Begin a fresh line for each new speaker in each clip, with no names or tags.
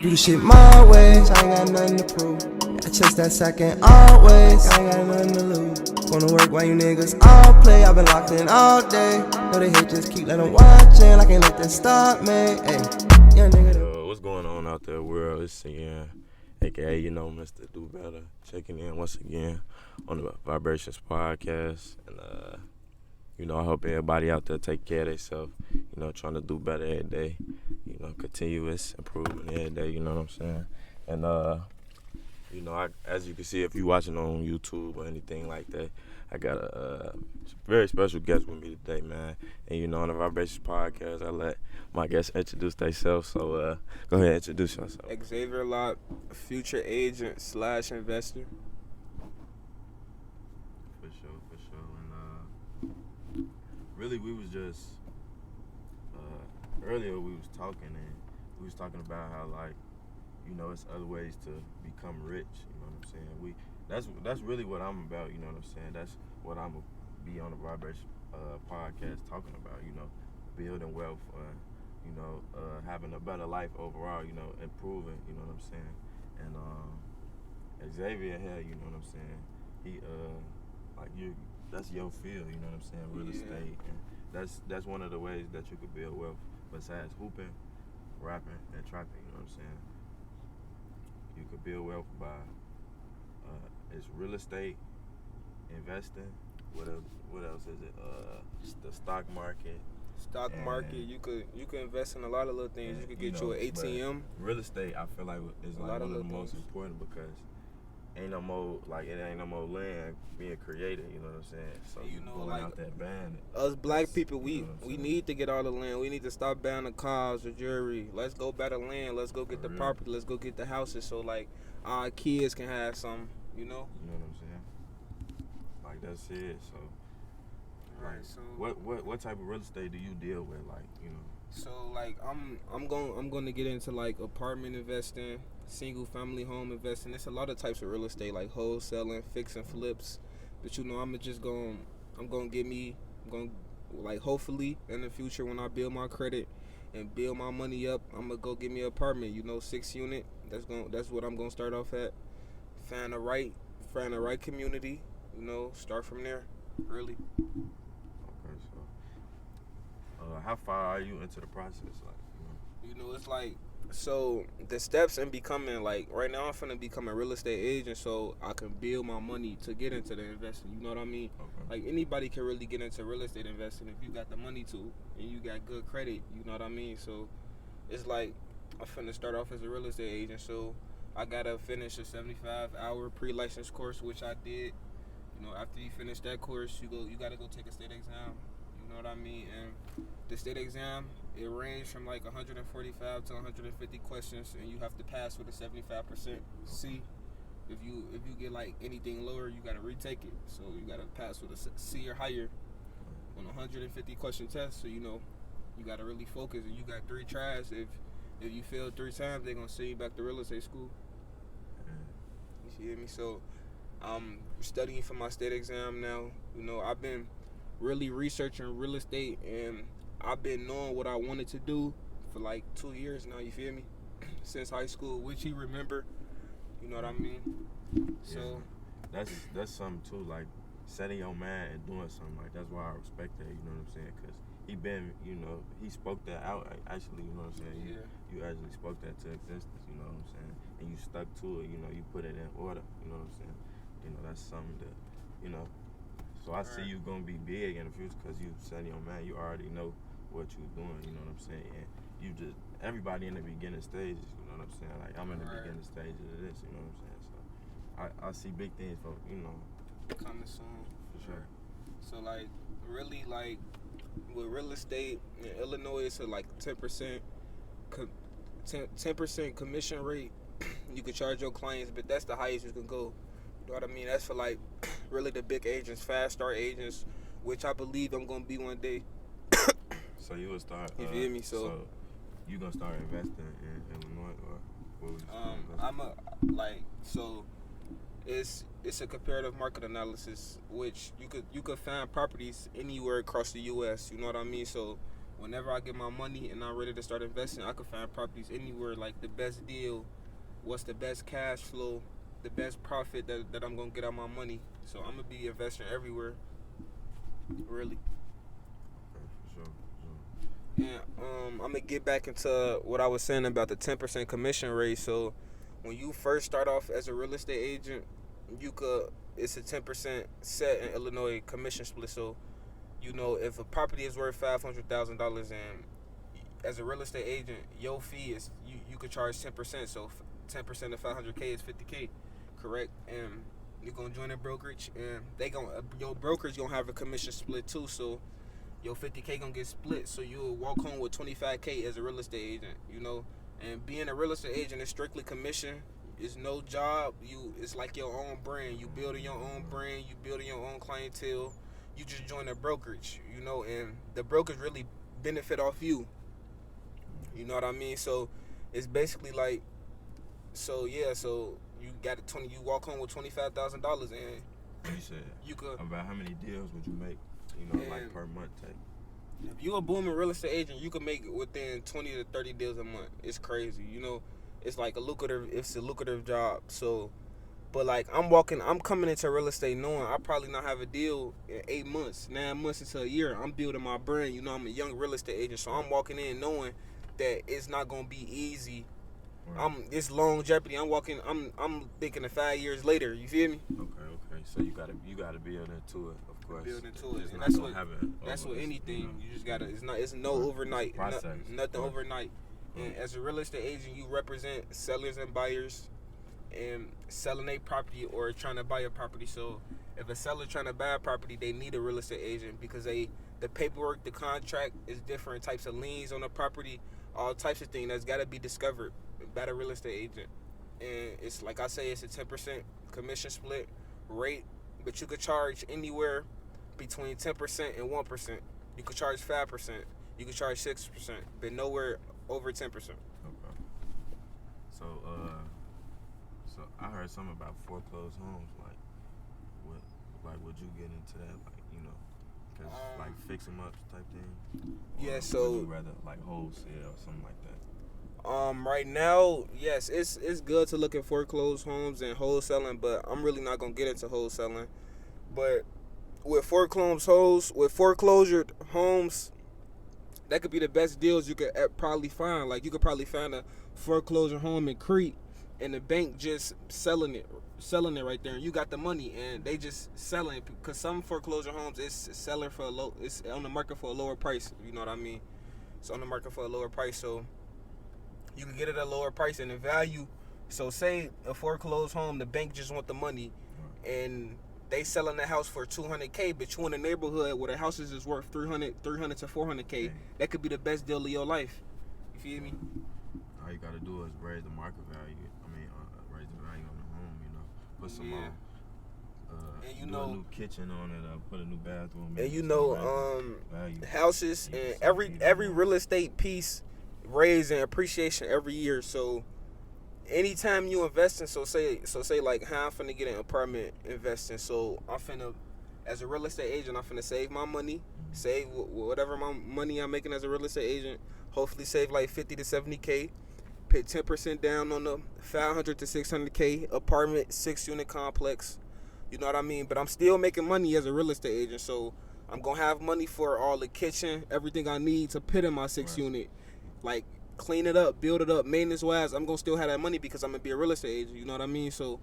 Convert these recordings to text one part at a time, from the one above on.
Do the shit my ways, I ain't got nothing to prove. I chase that second always, I ain't got nothing to lose. Gonna work while you niggas all play, I've been locked in all day. Know they hate, just keep letting watching, I can't let that stop me. Hey, young nigga.
What's going on out there, world? It's again, aka Mr. Do Better, checking in once again on the Vibrations podcast. And I hope everybody out there take care of themselves. Trying to do better every day. Continuous improvement every day. You know what I'm saying? And as you can see, if you're watching on YouTube or anything like that, I got a very special guest with me today, man. And on the Vibrations podcast, I let my guests introduce themselves. So go ahead and introduce yourself.
Xavier Lott, future agent / investor.
For sure. And really, we was just earlier we was talking, and we was talking about how it's other ways to become rich. You know what I'm saying? That's really what I'm about. You know what I'm saying? That's what I'm gonna be on the Vibration podcast talking about. Building wealth, having a better life overall. Improving. You know what I'm saying? And Xavier here, you know what I'm saying? He that's your field. You know what I'm saying? Real estate, and that's one of the ways that you could build wealth besides hooping, rapping, and trapping. You know what I'm saying? You could build wealth by it's real estate, investing. What else is it? The stock market.
Stock market. You could invest in a lot of little things. You could get you an ATM.
Real estate, I feel like is one of the most important because ain't no more land being created. You know what I'm saying? So you going out that band.
Us black people, we need to get all the land. We need to stop buying the cars or jewelry. Let's go buy the land. Let's go get the property. Let's go get the houses. So our kids can have some. You know
what I'm saying? That's it. So.
Right. So
what type of real estate do you deal with?
So I'm going to get into apartment investing, single family home investing. There's a lot of types of real estate like wholesaling, fix and flips. But hopefully in the future when I build my credit and build my money up, I'm gonna go get me an apartment. 6 unit. That's what I'm gonna start off at. Find the right community. Start from there. Really.
Okay, so how far are you into the process?
It's so the steps in becoming right now I'm finna become a real estate agent so I can build my money to get into the investing. You know what I mean?
Okay.
Anybody can really get into real estate investing if you got the money to and you got good credit. You know what I mean? So it's I'm finna start off as a real estate agent. So I gotta finish a 75-hour pre-license course, which I did. After you finish that course, you gotta go take a state exam. You know what I mean? And the state exam, it ranged from 145 to 150 questions, and you have to pass with a 75% C. If you get anything lower, you gotta retake it. So you gotta pass with a C or higher on a 150 question test. So you gotta really focus, and you got 3 tries. If you fail 3 times, they're gonna send you back to real estate school. You hear me? So I'm studying for my state exam now. I've been really researching real estate, and I've been knowing what I wanted to do for 2 years now. You feel me? Since high school, which you remember. You know what I mean? So
that's something too. Setting your mind and doing something that's why I respect that. You know what I'm saying? Because he spoke that out. Actually, you know what I'm saying?
Yeah.
You actually spoke that to existence. You know what I'm saying? And you stuck to it. You put it in order. You know what I'm saying? That's something that, So I see you gonna be big in the future because you said your man. You already know what you're doing. You know what I'm saying? And everybody in the beginning stages. You know what I'm saying? I'm in the beginning stages of this. You know what I'm saying? So I see big things for
coming soon.
For sure.
So really with real estate in Illinois, it's a 10% 10% commission rate. You can charge your clients, but that's the highest you can go. You know what I mean? That's for really the big agents, fast start agents, which I believe I'm gonna be one day.
So you will start.
You feel me?
So you gonna start investing in Illinois, or what was
it's a comparative market analysis, which you could find properties anywhere across the U.S. You know what I mean? So whenever I get my money and I'm ready to start investing, I can find properties anywhere, like the best deal, what's the best cash flow, the best profit that I'm gonna get out my money. So I'm gonna be investing everywhere, really.
Okay, for sure.
And I'm gonna get back into what I was saying about the 10% commission rate. So when you first start off as a real estate agent, it's a 10% set in Illinois commission split. So you know, if a property is worth $500,000 and as a real estate agent, your fee is you could charge 10%. So 10% of 500K is 50K, correct? And you're gonna join a brokerage, and your brokerage gonna have a commission split too. So your 50K gonna get split. So you'll walk home with 25K as a real estate agent. You know, and being a real estate agent is strictly commission. It's no job. It's like your own brand. You building your own brand. You building your own clientele. You just join a brokerage, you know, and the brokerage really benefit off you. You know what I mean? So it's basically like, so yeah, so you walk home with $25,000, and
You said
you could
about how many deals would you make? You know, like
And-
per month take.
if you a booming real estate agent, you can make within 20 to 30 deals a month. It's crazy, you know. It's like it's a lucrative job. So, but like I'm coming into real estate knowing I probably not have a deal in 8 months, 9 months into a year. I'm building my brand. You know, I'm a young real estate agent, so I'm walking in knowing that it's not gonna be easy.
Right.
It's longevity. I'm thinking of 5 years later. You feel me?
Okay. So you gotta build into it, of course.
Build into it,
It's
and
not
that's
gonna
what
happen
that's
over-
what anything.
you know.
You just gotta. It's no overnight.
Process.
Nothing
Right.
overnight. And as a real estate agent, you represent sellers and buyers, and selling a property or trying to buy a property. So if a seller trying to buy a property, they need a real estate agent because the paperwork, the contract is different types of liens on the property, all types of things that's got to be discovered by the real estate agent. And it's like I say, it's a 10% commission split rate, but you could charge anywhere between 10% and 1%. You could charge 5%. You could charge 6%, but nowhere over 10%.
Okay. So so I heard something about foreclosed homes. Would you get into that? Like, you know, 'cause like fix them up type thing.
Yeah,
Or
so-
would you rather like wholesale or something like that?
Right now, yes, it's good to look at foreclosed homes and wholesaling, but I'm really not gonna get into wholesaling. But with foreclosure homes, that could be the best deals you could probably find. Like you could probably find a foreclosure home in Crete, and the bank just selling it right there, and you got the money, and they just selling it because some foreclosure homes it's selling for it's on the market for a lower price. You know what I mean? It's on the market for a lower price, so you can get it at a lower price and the value. So say a foreclosed home, the bank just want the money, and they selling the house for $200K, but you in a neighborhood where the houses is worth $300 to $400K.
Yeah.
That could be the best deal of your life. You feel me?
All you gotta do is raise the market value. Raise the value on the home. You know, put some
Yeah.
on.
And you
do
know-
a new kitchen on it. Put a new bathroom.
And you
some
know,
value.
houses
You
and
can see
every
more.
real estate piece raise in appreciation every year. So anytime you invest in, so say like how I'm finna get an apartment investing. So I'm finna, as a real estate agent, I'm finna save my money, save whatever my money I'm making as a real estate agent. Hopefully save like 50 to 70K. Put 10% down on the 500 to 600K apartment, 6-unit complex. You know what I mean? But I'm still making money as a real estate agent, so I'm gonna have money for all the kitchen, everything I need to put in my 6-unit. Like clean it up, build it up, maintenance wise. I'm gonna still have that money because I'm gonna be a real estate agent. You know what I mean? So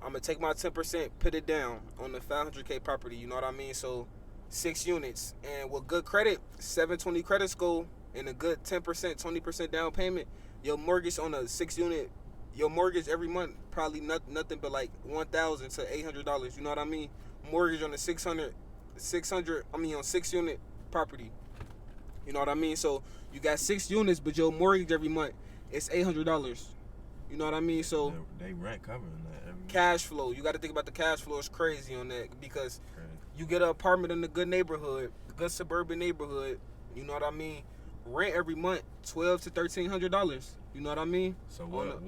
I'm gonna take my 10%, put it down on the 500K property. You know what I mean? So 6 units, and with good credit, 720 credit score, and a good 10%, 20% down payment. Your mortgage on a 6-unit, your mortgage every month probably nothing but like $1,000 to $800. You know what I mean? Mortgage on the 600. On 6-unit property. You know what I mean? So you got 6 units, but your mortgage every month is $800. You know what I mean? So
They rent covering that every
cash flow. You got to think about the cash flow. It's crazy on that because
credit.
you get an apartment in a good neighborhood, good suburban neighborhood. You know what I mean? Rent every month $1,200 to $1,300. You know what I mean?
So what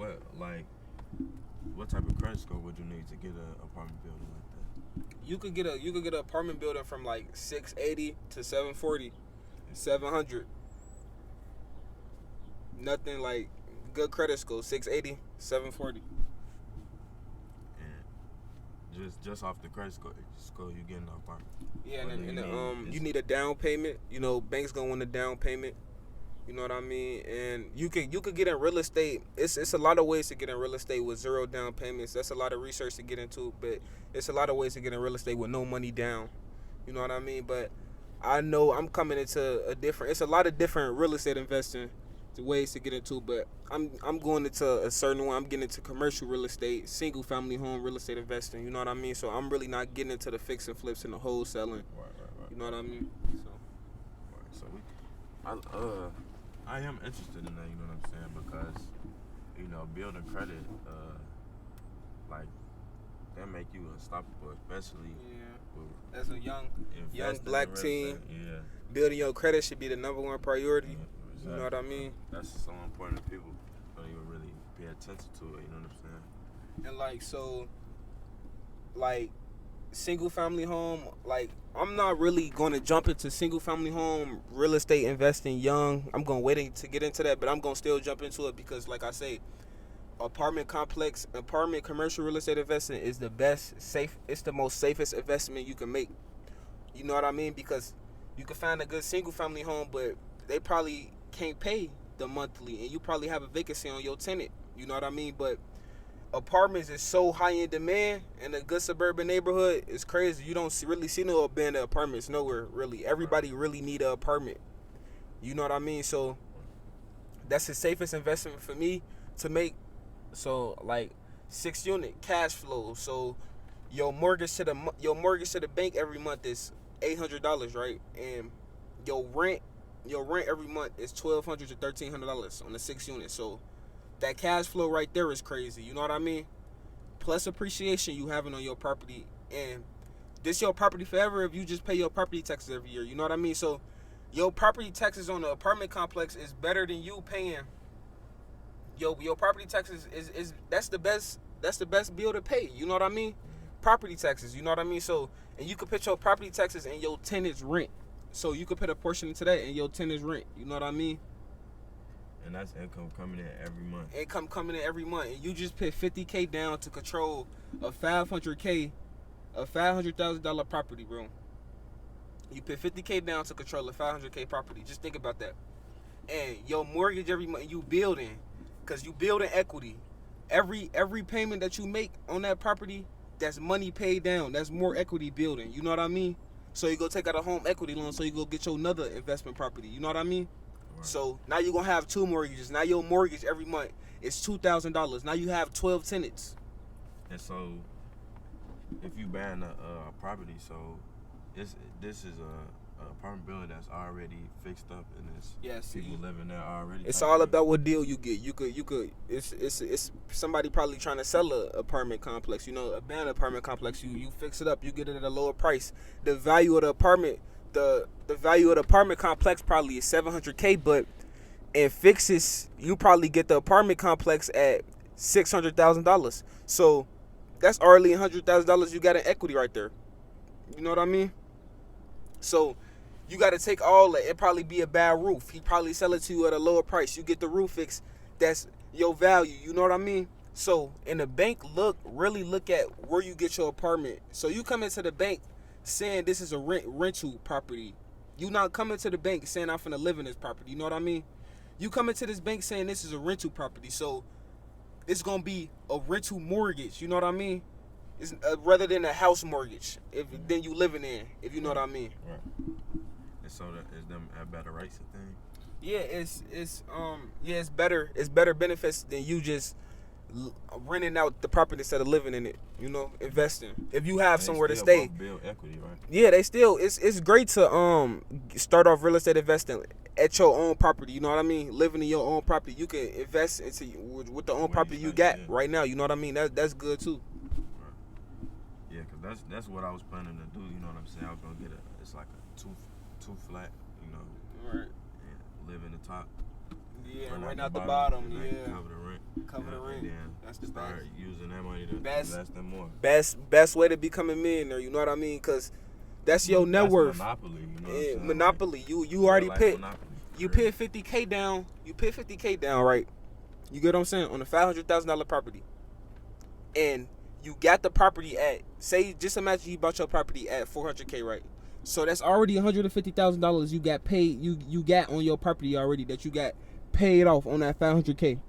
type of credit score would you need to get an apartment building like that?
You could get an apartment building from like 680 to 740. 700. Nothing like good credit score, 680, 740.
And just off the credit score you getting an apartment.
Yeah,
What do
you need a down payment. You know, banks gonna want a down payment. You know what I mean? And you could get in real estate. It's a lot of ways to get in real estate with zero down payments. That's a lot of research to get into, but it's a lot of ways to get in real estate with no money down. You know what I mean? But I know I'm coming into it's a lot of different real estate investing ways to get into, but I'm going into a certain one. I'm getting into commercial real estate, single family home real estate investing. You know what I mean? So I'm really not getting into the fix and flips and the wholesaling.
Right.
You know what I mean? So
I am interested in that, you know what I'm saying, because, you know, building credit, like, that make you unstoppable, especially
as a young
investing
black
in real
team.
estate. Yeah.
Building your credit should be the number one priority.
Yeah, exactly.
You know what I mean?
That's so important to people. Don't even really pay attention to it, you know what I'm saying?
And single family home, I'm not really going to jump into single family home real estate investing young. I'm going to wait to get into that, but I'm going to still jump into it because, like I say, apartment commercial real estate investing is the best, it's the most safest investment you can make. You know what I mean? Because you can find a good single family home, but they probably can't pay the monthly, and you probably have a vacancy on your tenant. You know what I mean? But apartments is so high in demand in a good suburban neighborhood. It's crazy. You don't really see no abandoned apartments nowhere, really. Everybody really need an apartment. You know what I mean? So that's the safest investment for me to make. So 6-unit cash flow. So your mortgage to the bank every month is $800, right? And your rent every month is $1,200 to $1,300 on the 6-unit. So that cash flow right there is crazy. You know what I mean? Plus appreciation you having on your property, and this your property forever if you just pay your property taxes every year. You know what I mean? So your property taxes on the apartment complex is better than you paying. Your property taxes is that's the best bill to pay. You know what I mean? Property taxes. You know what I mean? So, and you could put your property taxes and your tenant's rent. So you could put a portion into that and your tenant's rent. You know what I mean?
And that's income coming in every month.
Income coming in every month, and you just put $50K down to control a $500,000 property, bro. You put $50K down to control a $500K property. Just think about that. And your mortgage every month, you building, cause you building equity. Every payment that you make on that property, that's money paid down. That's more equity building. You know what I mean? So you go take out a home equity loan, so you go get your another investment property. You know what I mean? So now you're going to have 2 mortgages. Now your mortgage every month is $2,000. Now you have 12 tenants.
And so if you buying a property, so this is a apartment building that's already fixed up, and it's people living there already.
It's all about what deal you get. You could it's somebody probably trying to sell a apartment complex, you know, abandoned apartment complex. You fix it up, you get it at a lower price. The value of the apartment The value of the apartment complex probably is $700K, but in fixes, you probably get the apartment complex at $600,000. So that's already $100,000 you got in equity right there. You know what I mean? So you got to take all that. It probably be a bad roof. He probably sell it to you at a lower price. You get the roof fix. That's your value. You know what I mean? So in the bank, really look at where you get your apartment. So you come into the bank saying this is a rental property. You not coming to the bank saying I'm finna live in this property. You know what I mean? You come into this bank saying this is a rental property. So it's gonna be a rental mortgage. You know what I mean? It's rather than a house mortgage. Then you living in. If you know what I mean.
Right. And so is them at better rates and things?
Yeah, it's better. It's better benefits than you just renting out the property instead of living in it. You know, investing. If you have somewhere to stay.
Build equity, right?
Yeah, they still. It's great to start off real estate investing at your own property. You know what I mean? Living in your own property, you can invest into with the own property you got right now. You know what I mean? That's good too.
Right. Yeah, cause that's what I was planning to do. You know what I'm saying? I was gonna get it's like a two flat. You know.
Right.
And live in the top.
Yeah, right out the bottom. Yeah.
Cover the rent.
Cover the rent.
And then
that's the
start
best.
using that money to invest in more.
Best way to become a millionaire. You know what I mean? Cause That's your net
That's
worth.
Monopoly, you know what I'm saying?
Monopoly. You already
Like
put
Monopoly,
you
for real.
put 50K down. You put 50K down, right? You get what I'm saying, on a $500,000 property, and you got the property at, say, just imagine you bought your property at 400K, right? So that's already $150,000 you got paid. You got on your property already that you got paid off on that 500K.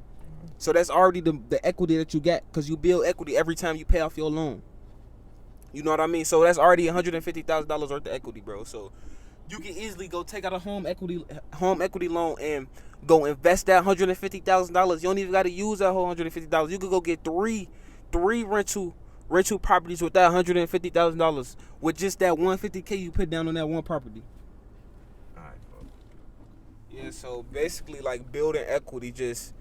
So that's already the equity that you got, because you build equity every time you pay off your loan. You know what I mean? So that's already $150,000 worth of equity, bro. So you can easily go take out a home equity loan and go invest that $150,000. You don't even got to use that whole $150,000. You could go get three rental properties with that $150,000 with just that $150K you put down on that one property.
All right, folks.
Yeah, so basically, like, building equity, just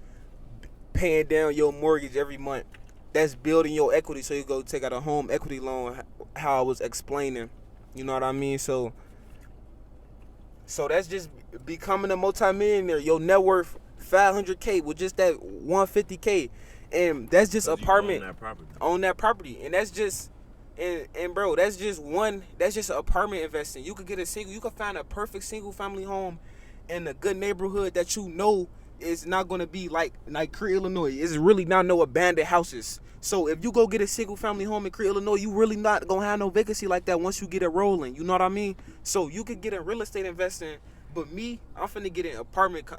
paying down your mortgage every month. That's building your equity, so you go take out a home equity loan, how I was explaining. You know what I mean? So that's just becoming a multimillionaire. Your net worth $500K with just that $150K, and that's just
'Cause you
apartment
own that property.
and that's just and bro, that's just apartment investing. You could find a perfect single family home in a good neighborhood that you know is not gonna be like Crete, Illinois. It's really not no abandoned houses. So if you go get a single family home in Crete, Illinois, you really not gonna have no vacancy like that once you get it rolling. You know what I mean? So you could get in real estate investing, but me, I'm finna get in apartment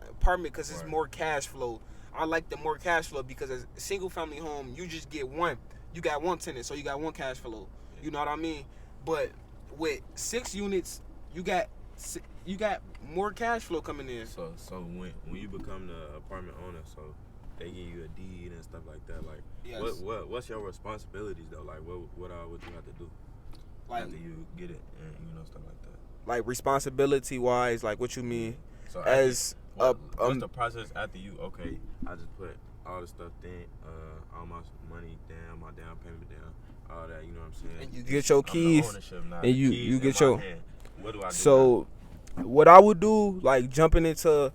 because it's
Right.
more cash flow. I like the more cash flow because as a single family home, you just get one. You got one tenant, so you got one cash flow. You know what I mean? But with 6 units, you got more cash flow coming in.
So when you become the apartment owner, so they give you a deed and stuff like that. Like,
Yes.
what's your responsibilities though? Like, what you have to do
Like
after you get it and stuff like that.
like responsibility wise, like what you mean?
So
As
what's the process after you? Okay, I just put all the stuff in, all my money down, my down payment down, all that. You know what I'm saying?
And you get your
I'm the
keys,
ownership now.
and
The
you
keys
get
in my
your.
hand. What do I do?
So what I would do, like jumping into,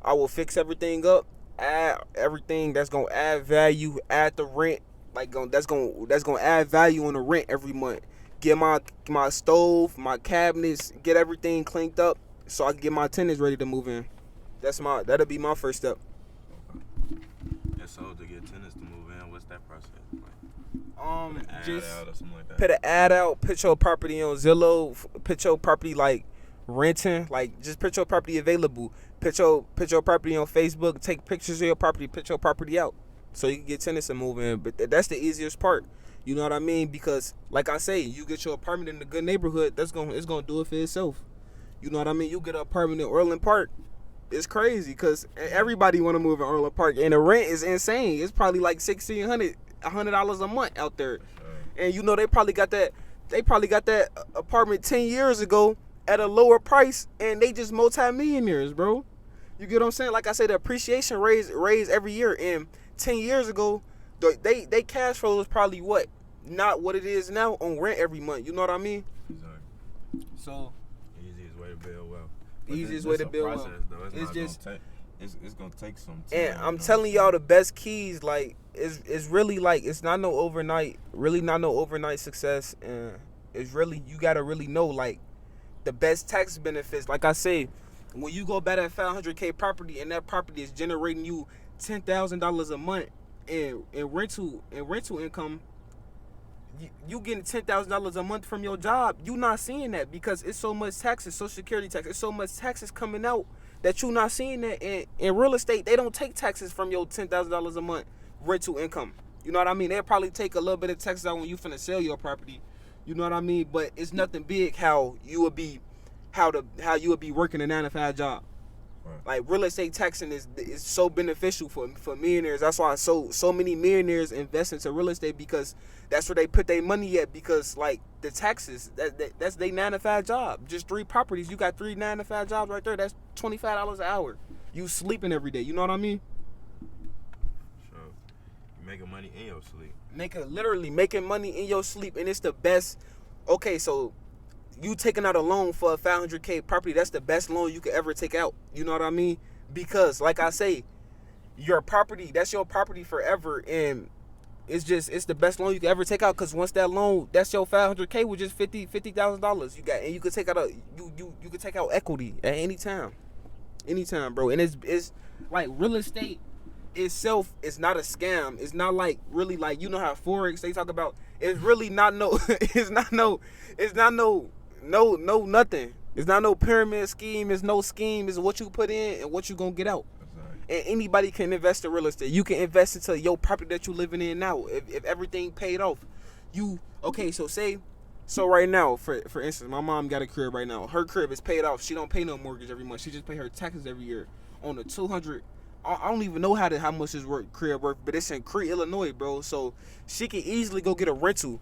I will fix everything up, add everything that's gonna add value, add the rent, like that's gonna add value on the rent every month. Get my stove, my cabinets, get everything cleaned up so I can get my tenants ready to move in. That'll be my first step.
And so to get tenants to move in, what's that process? Like, put an ad
Just
out or something like that.
put an ad out, put your property on Zillow, put your property like renting, like just put your property available. Put your property on Facebook, take pictures of your property, put your property out so you can get tenants to move in. But that's the easiest part. You know what I mean? Because like I say, you get your apartment in a good neighborhood, it's gonna do it for itself. You know what I mean? You get an apartment in Orland Park, it's crazy because everybody want to move in Orland Park, and the rent is insane. It's probably like $1,600 a month out there. And you know they probably got that apartment 10 years ago at a lower price, and they just multi-millionaires, bro. You get what I'm saying? Like I said, the appreciation raise every year. And 10 years ago, they cash flow was probably not what it is now on rent every month. You know what I mean?
Exactly.
So
Easiest way to build wealth.
Easiest way to build wealth.
It's gonna take some time.
and I'm telling y'all the best keys, like it's really like it's not no overnight success, and it's really you gotta really know like the best tax benefits. Like I say, when you go buy that $500K property and that property is generating you $10,000 a month in rental income, you getting $10,000 a month from your job. You not seeing that because it's so much taxes, Social Security tax. It's so much taxes coming out that you not seeing that. In real estate, they don't take taxes from your $10,000 a month rental income. You know what I mean? They'll probably take a little bit of taxes out when you finna sell your property. You know what I mean? But it's nothing big how you would be working a 9-to-5 job.
Right.
Like real estate taxing is so beneficial for millionaires. That's why so many millionaires invest into real estate, because that's where they put their money at. Because like the taxes, that's their 9-to-5 job. Just 3 properties, you got 3 9-to-5 jobs right there. That's $25 an hour. You sleeping every day. You know what I mean?
Sure. You making money in your sleep.
Literally making money in your sleep, and it's the best. Okay, so you taking out a loan for a $500K property, that's the best loan you could ever take out. You know what I mean? Because like I say, your property, that's your property forever, and it's the best loan you can ever take out. Cause once that loan, that's your $500K with just $50,000 you got, and you could take out you could take out equity at any time, bro. And it's like real estate itself is not a scam. It's not like really like, you know how Forex they talk about. It's really not no. It's not no nothing. It's not no pyramid scheme. It's no scheme. It's what you put in and what you gonna get out. And anybody can invest in real estate. You can invest into your property that you living in now. If everything paid off, so right now, for instance, my mom got a crib right now. Her crib is paid off. She don't pay no mortgage every month. She just pay her taxes every year on the 200. I don't even know how much this crib worth, but it's in Crete, Illinois, bro. So she can easily go get a rental.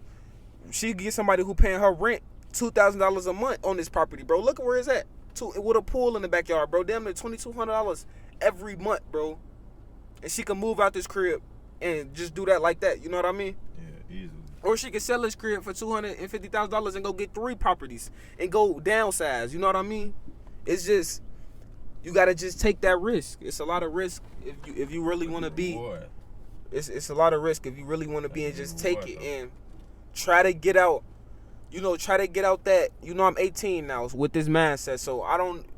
She can get somebody who paying her rent $2,000 a month on this property, bro. Look at where it's at. With a pool in the backyard, bro. Damn near $2,200 every month, bro. And she can move out this crib and just do that like that. You know what I mean?
Yeah, easily.
Or she can sell this crib for $250,000 and go get 3 properties and go downsize. You know what I mean? It's just, you gotta just take that risk. It's a lot of risk if you really want to be. It's a lot of risk if you really want to be, and just take it and try to get out. You know, try to get out that. You know, I'm 18 now with this mindset, so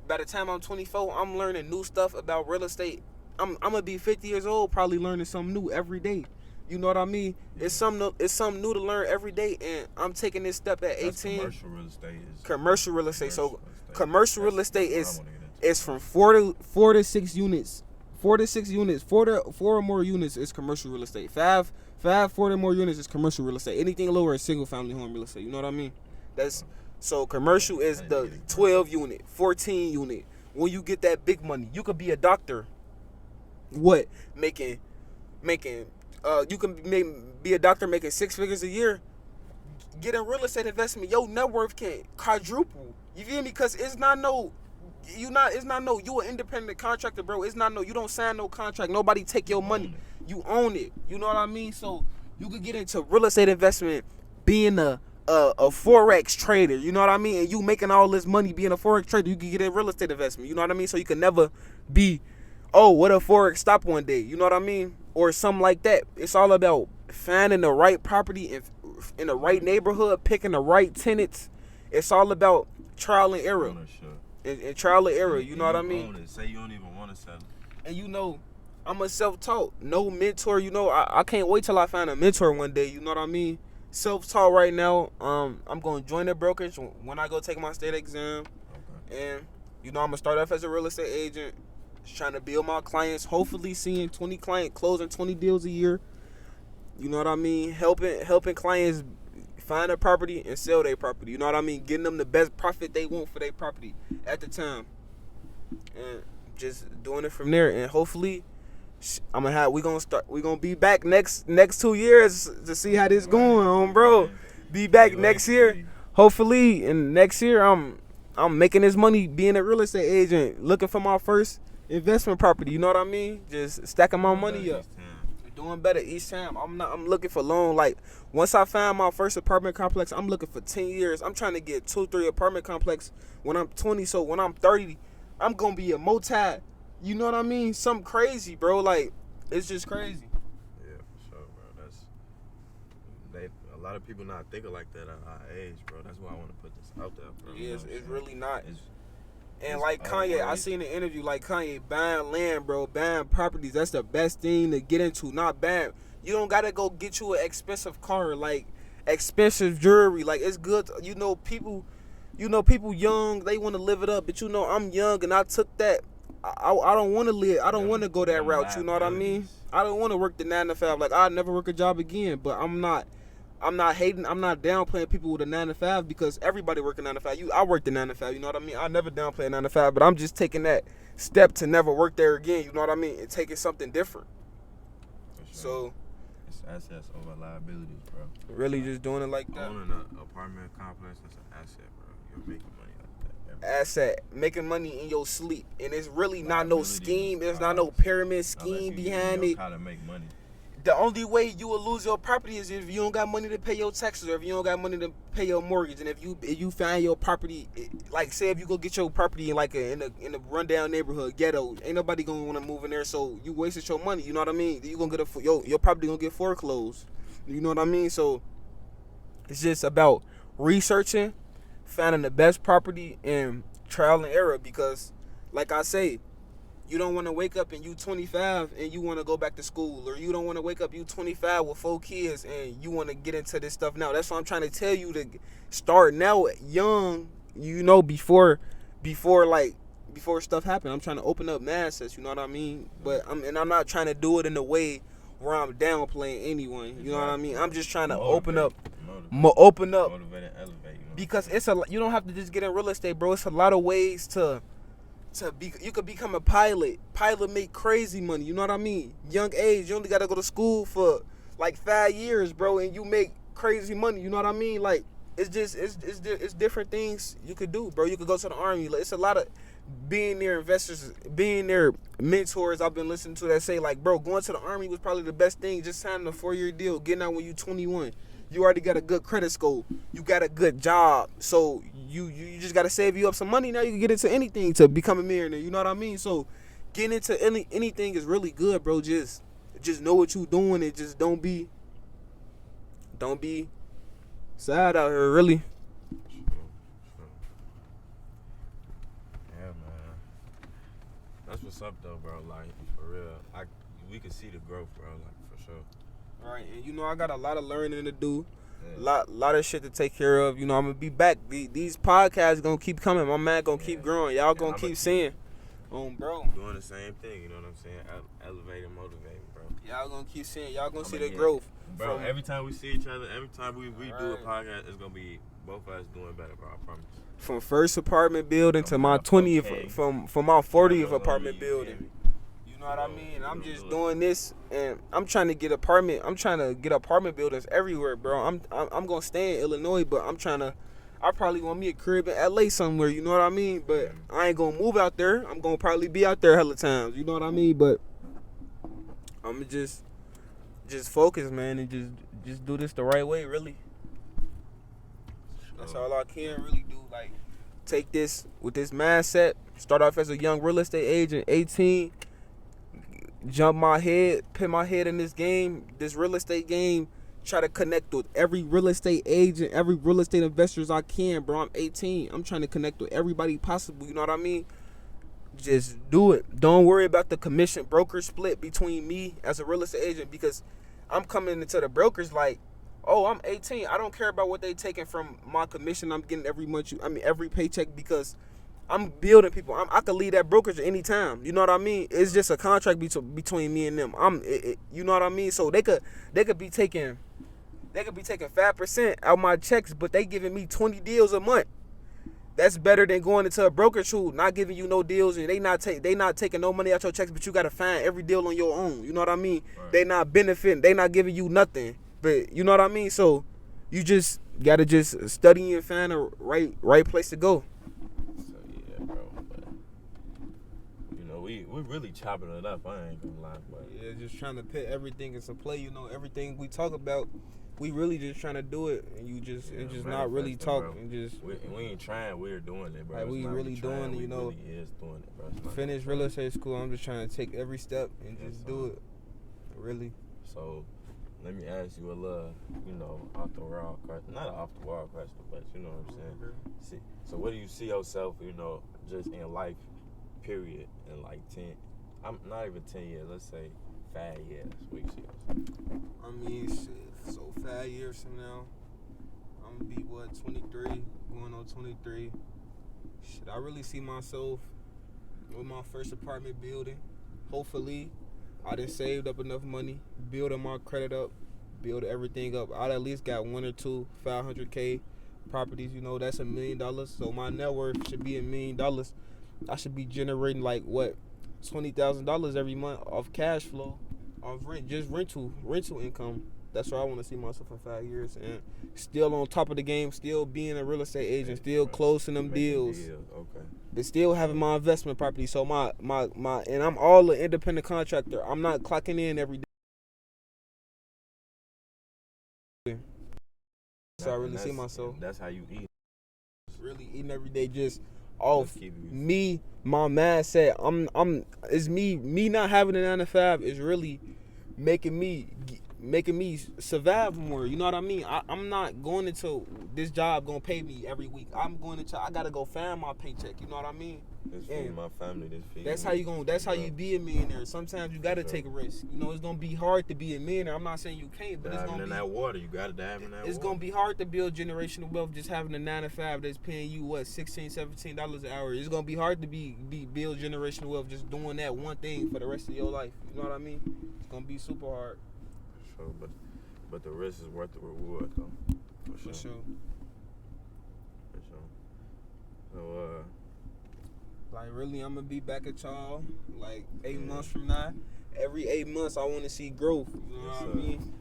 by the time I'm 24, I'm learning new stuff about real estate. I'm gonna be 50 years old, probably learning something new every day. You know what I mean? It's something new to learn every day, and I'm taking this step at 18.
Commercial real estate.
Commercial real estate. So commercial real estate is from 4 to 6 units. 4 to 6 units. 4 or more units is commercial real estate. 4 or more units is commercial real estate. Anything lower is single family home real estate. You know what I mean? So commercial is the 12 unit, 14 unit. When you get that big money, you could be a doctor. What? You can be a doctor making 6 figures a year. Get a real estate investment, your net worth can quadruple. You feel me? Because it's not no, you an independent contractor, bro. It's not no, you don't sign no contract. Nobody take your money. You own it. You know what I mean? So you could get into real estate investment, being a Forex trader. You know what I mean? And you making all this money being a Forex trader, you can get in real estate investment. You know what I mean? So you can never be, oh, what if Forex stop one day? You know what I mean? Or something like that. It's all about finding the right property in the right neighborhood, picking the right tenants. It's all about trial and error. And trial and error, you know what I mean?
Say you don't even want to sell it.
And you know, I'm a self-taught, no mentor. You know, I can't wait till I find a mentor one day. You know what I mean? Self-taught right now. I'm going to join the brokerage when I go take my state exam. Okay. And, you know, I'm going to start off as a real estate agent, just trying to build my clients, hopefully seeing 20 clients, closing 20 deals a year. You know what I mean? Helping clients find a property and sell their property. You know what I mean? Getting them the best profit they want for their property at the time. And just doing it from there. And hopefully we're gonna be back next 2 years to see how this going on, bro. Be back next year. Hopefully, and next year I'm making this money being a real estate agent, looking for my first investment property. You know what I mean? Just stacking my money up. Doing better each time. I'm looking for loan. Like, once I find my first apartment complex, I'm looking for 10 years. I'm trying to get 2-3 apartment complex when I'm 20. So when I'm 30, I'm gonna be a multi. You know what I mean? Something crazy, bro. Like, it's just crazy.
Yeah, for sure, bro. A lot of people not thinking like that at our age, bro. That's why I want to put this out there, bro.
Yeah, it's really not. And
it's
like Kanye, I seen an interview like Kanye buying land, bro, buying properties. That's the best thing to get into. Not bad. You don't gotta go get you an expensive car, like expensive jewelry. Like, it's good. You know, people young, they want to live it up. But you know, I'm young and I took that. I don't want to live. I don't want to go that route. You know what I mean? I don't want to work the 9 to 5. Like, I'll never work a job again. But I'm not hating. I'm not downplaying people with a 9 to 5 because everybody working 9 to 5. I work the 9 to 5. You know what I mean? I never downplay a 9 to 5, but I'm just taking that step to never work there again. You know what I mean? And taking something different.
For sure.
So
it's assets over liabilities, bro.
Really just doing it like that.
Owning an apartment complex, that's an asset, bro. You're making money like that.
Asset, making money in your sleep, and it's really not no scheme. There's not no pyramid scheme behind it.
How to make money.
The only way you will lose your property is if you don't got money to pay your taxes, or if you don't got money to pay your mortgage, and if you find your property, like say if you go get your property in like in a rundown neighborhood ghetto, ain't nobody gonna want to move in there, so you wasted your money. You know what I mean? You gonna get your property gonna get foreclosed. You know what I mean? So it's just about researching, finding the best property, and trial and error. Because, like I say, you don't want to wake up and you 25 and you want to go back to school, or you don't want to wake up you 25 with 4 kids and you want to get into this stuff now. That's what I'm trying to tell you, to start now young. You know, before stuff happen. I'm trying to open up mindsets. You know what I mean? But I'm not trying to do it in a way where I'm downplaying anyone. You know what I mean? I'm just trying to open up,
motivate and elevate. You know?
Because you don't have to just get in real estate, bro. It's a lot of ways to be. You could become a pilot. Pilot make crazy money. You know what I mean? Young age, you only gotta go to school for like 5 years, bro, and you make crazy money. You know what I mean? Like, it's just it's different things you could do, bro. You could go to the army. Like, it's a lot of being there investors, being there mentors I've been listening to that say, like, bro, going to the army was probably the best thing. Just signing a 4-year deal, getting out when you 21. You already got a good credit score. You got a good job. So you just got to save you up some money. Now you can get into anything to become a millionaire. You know what I mean? So getting into anything is really good, bro. Just know what you doing, and just don't be sad out here, really.
Yeah, man. That's what's up, though, bro. Like, for real. We can see the growth, bro. Like, for sure.
Right, and you know I got a lot of learning to do,
Yeah.
lot of shit to take care of. You know, I'm gonna be back. These podcasts gonna keep coming. My man gonna keep growing. Y'all gonna keep seeing, bro.
Doing the same thing. You know what I'm saying? Elevating, motivating, bro.
Y'all gonna keep seeing. Y'all gonna see
I'ma
the
get-
growth.
Bro, every time we see each other, every time we do a
Right.
podcast, it's gonna be both of us doing better, bro. I promise.
From first apartment building to my 20th,
Okay.
from my 40th
I know
apartment
you
building.
feel me.
You know what I mean? I'm
you
just
know,
doing this, and I'm trying to get apartment buildings everywhere, bro. I'm gonna stay in Illinois, but I probably want me a crib in LA somewhere. You know what I mean? But I ain't gonna move out there. I'm gonna probably be out there hella times. You know what I mean? But I'm just focus, man, and just do this the right way, really. That's all I can really do. Like, take this with this mindset. Start off as a young real estate agent, 18. Put my head in this game, this real estate game. Try to connect with every real estate agent, every real estate investors I can, bro. I'm 18. I'm trying to connect with everybody possible. You know what I mean? Just do it. Don't worry about the commission broker split between me as a real estate agent, because I'm coming into the brokers like, oh, I'm 18. I don't care about what they taking from my commission I'm getting every month. Every paycheck, because I'm building people. I could leave that brokerage at any time. You know what I mean? It's just a contract between me and them. You know what I mean? So they could be taking 5% out my checks, but they giving me 20 deals a month. That's better than going into a brokerage who not giving you no deals, and they not taking no money out your checks, but you gotta find every deal on your own. You know what I mean?
Right.
They not benefiting. They not giving you nothing. But you know what I mean? So you just gotta just study and find a right place to go.
So yeah, bro. But you know, we really chopping it up. I ain't gonna lie, but
Yeah, just trying to put everything into play. You know, everything we talk about, we really just trying to do it, and you just
Yeah,
and just not really
manifesting,
talk
bro.
and just
we ain't trying. We're doing it, bro.
Like,
It's
we
not
really
trying,
doing it,
we
you know.
really is doing it, bro. It's not
finish
no
real
trying.
estate school. I'm just trying to take every step and
Yes,
just
sir.
do it. Really.
So let me ask you a little, off the wall question. Not an off the wall question, but you know what I'm saying. So what do you see yourself, just in life, period, in like 10? I'm not even 10 years. Let's say 5 years. What you see yourself?
I mean, shit. So 5 years from now, I'm gonna be 23, going on 23. Shit, I really see myself with my first apartment building. Hopefully, I done saved up enough money, building my credit up, build everything up. I at least got 1 or 2 $500K properties. That's $1 million. So my net worth should be $1 million. I should be generating like $20,000 every month off cash flow, off rent, just rental income. That's where I want to see myself in 5 years, and still on top of the game, still being a real estate agent, still closing them
Making
deals,
Okay.
but still having my investment property. So my and I'm all an independent contractor. I'm not clocking in every day. So I
And
really see
that's-
myself
That's how you eat.
really eating every day, just off
Just keep it-
me, my mindset. It's me not having a 9 to 5 is really making me making me survive more. You know what I mean? I'm not going into this job gonna pay me every week. I'm going into I gotta go find my paycheck. You know what I mean?
This feed my family. This feed.
That's how you gonna. That's how you be a millionaire. Sometimes you gotta take a risk. You know, it's gonna be hard to be a millionaire. I'm not saying you can't, but it's gonna be
that water. You gotta dive in that water.
It's gonna be hard to build generational wealth just having a 9 to 5 that's paying you what $16, $17 an hour. It's gonna be hard to build generational wealth just doing that one thing for the rest of your life. You know what I mean? It's gonna be super hard.
For sure, but the risk is worth the reward though. For sure. For sure. So
like really, I'm gonna be back at y'all like 8 months from now. Every 8 months, I want to see growth. You know what I mean?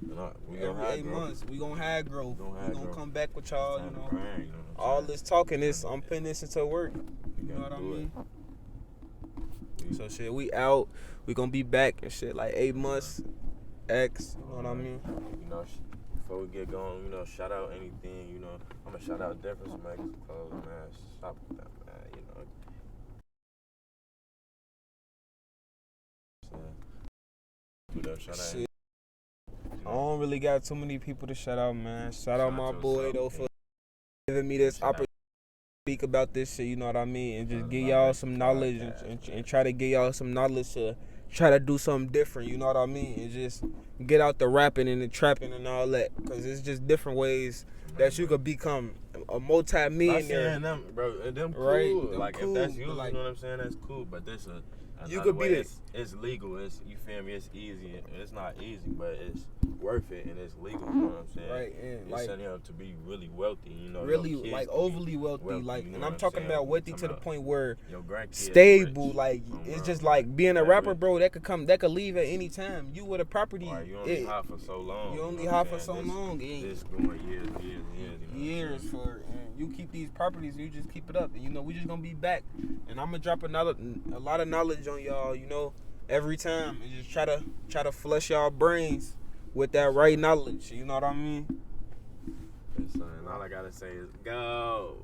Every 8 months, we gonna have growth. We gonna come back with y'all. You know, all this talking, I'm putting this into work. You know what I mean? So shit, we out. We gonna be back and shit like 8 months. X. You know what I mean?
You know, before we get going, you know, shout out anything. You know, I'm gonna shout out Difference Makers Clothes, man. Shop with them, man. You know.
Shit. I don't really got too many people to shout out, man. Shout out my boy though for giving me this opportunity to speak about this shit. You know what I mean? And just give y'all some knowledge and try to give y'all some knowledge to try to do something different. You know what I mean? And just get out the rapping and the trapping and all that, cause it's just different ways that you could become a multi-millionaire.
Them, bro, them cool.
Right? Them
like
cool,
if that's you,
like,
you know what I'm saying? That's cool. But there's
you could be
it's legal. It's, you feel me? It's easy. It's not easy, but it's worth it and it's legal. You know what I'm saying?
Right. And
you're
like
setting up to be really wealthy. You know,
really like overly wealthy. Like,
you know
and I'm
what
talking
saying?
about wealthy to the point where
your grandkids
stable.
rich.
Like it's just like being a rapper, bro. That could leave at any time. You with a property.
Right, you only hot for so long.
You only hot for so long.
This going years
for. And you keep these properties, and you just keep it up. And you know we just gonna be back, and I'm gonna drop a lot of knowledge on y'all. You know, every time, and just try to flush y'all brains with that right knowledge. You know what I mean?
All I gotta say is go.